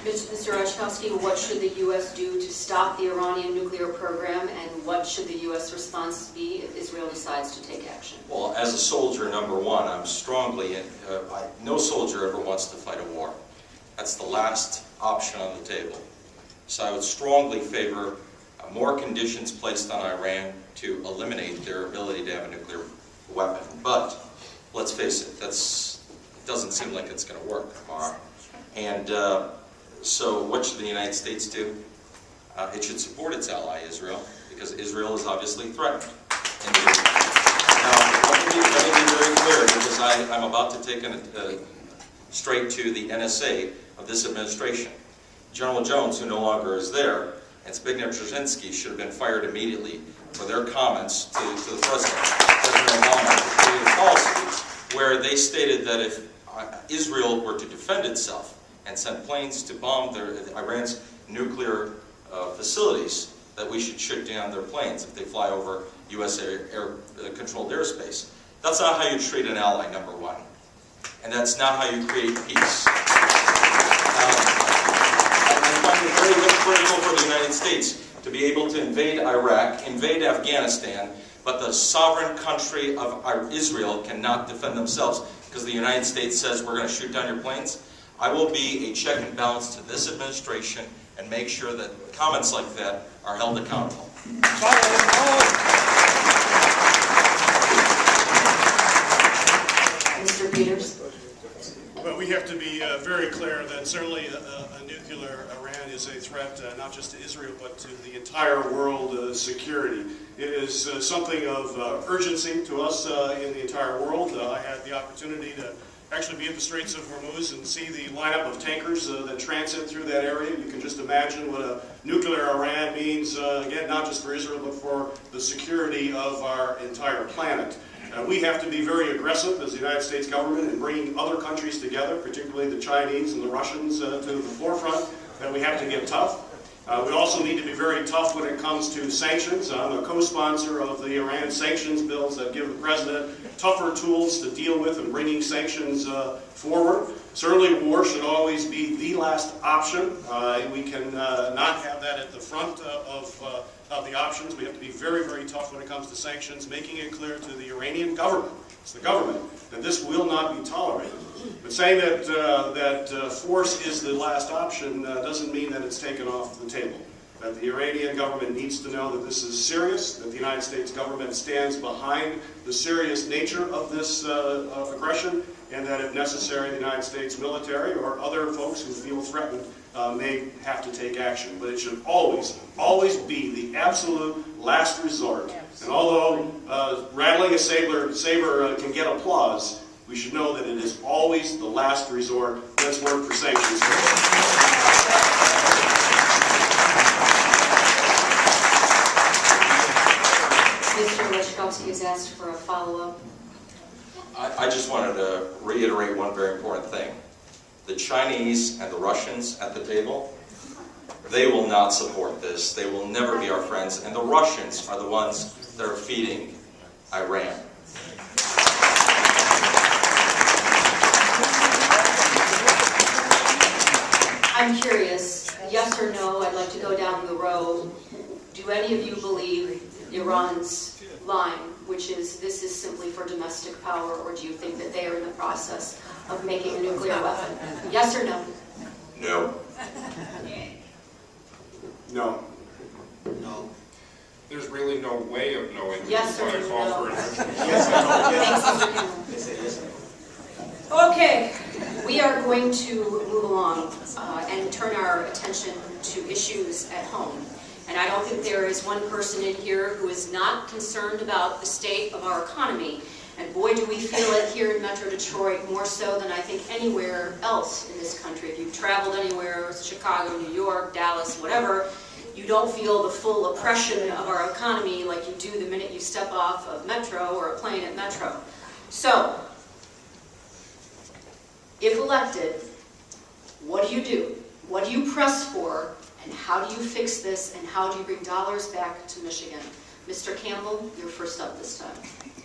Mr. Oshkovsky, what should the U.S. do to stop the Iranian nuclear program, and what should the U.S. response be if Israel decides to take action? Well, as a soldier, number one, I'm strongly, no soldier ever wants to fight a war. That's the last option on the table. So I would strongly favor more conditions placed on Iran to eliminate their ability to have a nuclear weapon. But let's face it, it doesn't seem like it's going to work tomorrow. And so what should the United States do? It should support its ally, Israel, because Israel is obviously threatened. Now, let me be very clear, because I'm about to take straight to the NSA of this administration. General Jones, who no longer is there, and Zbigniew Brzezinski should have been fired immediately for their comments to the President Obama, for policy, where they stated that if Israel were to defend itself and send planes to bomb Iran's nuclear facilities, that we should shoot down their planes if they fly over U.S. controlled airspace. That's not how you treat an ally, number one. And that's not how you create peace. I find it very critical for the United States to be able to invade Iraq, invade Afghanistan, but the sovereign country of Israel cannot defend themselves because the United States says we're going to shoot down your planes. I will be a check and balance to this administration and make sure that comments like that are held accountable. Mr. Peters. Well, we have to be very clear that certainly a nuclear Iran is a threat not just to Israel but to the entire world security. It is something of urgency to us in the entire world. I had the opportunity to actually be at the Straits of Hormuz and see the lineup of tankers that transit through that area. You can just imagine what a nuclear Iran means, again, not just for Israel, but for the security of our entire planet. We have to be very aggressive as the United States government in bringing other countries together, particularly the Chinese and the Russians, to the forefront, that we have to get tough. We also need to be very tough when it comes to sanctions. I'm a co-sponsor of the Iran sanctions bills that give the president tougher tools to deal with in bringing sanctions forward. Certainly war should always be the last option. We can not have that at the front of the options. We have to be very, very tough when it comes to sanctions, making it clear to the Iranian government, it's the government, that this will not be tolerated. But saying that force is the last option doesn't mean that it's taken off the table. That the Iranian government needs to know that this is serious, that the United States government stands behind the serious nature of this aggression, and that if necessary, the United States military or other folks who feel threatened may have to take action. But it should always, always be the absolute last resort. And although rattling a saber can get applause, we should know that it is always the last resort. Let's work for sanctions. Mr. Oshkovsky has asked for a follow-up. I just wanted to reiterate one very important thing. The Chinese and the Russians at the table, they will not support this. They will never be our friends. And the Russians are the ones that are feeding Iran. I'm curious, yes or no, I'd like to go down the row. Do any of you believe Iran's line, which is this is simply for domestic power, or do you think that they are in the process of making a nuclear weapon? Yes or no? No. No. No. There's really no way of knowing. Yes or no? Yes. Okay, we are going to move along and turn our attention to issues at home. And I don't think there is one person in here who is not concerned about the state of our economy. And boy, do we feel it here in Metro Detroit more so than I think anywhere else in this country. If you've traveled anywhere, Chicago, New York, Dallas, whatever, you don't feel the full oppression of our economy like you do the minute you step off of Metro or a plane at Metro. So, if elected, what do you do? What do you press for? And how do you fix this? And how do you bring dollars back to Michigan? Mr. Campbell, you're first up this time.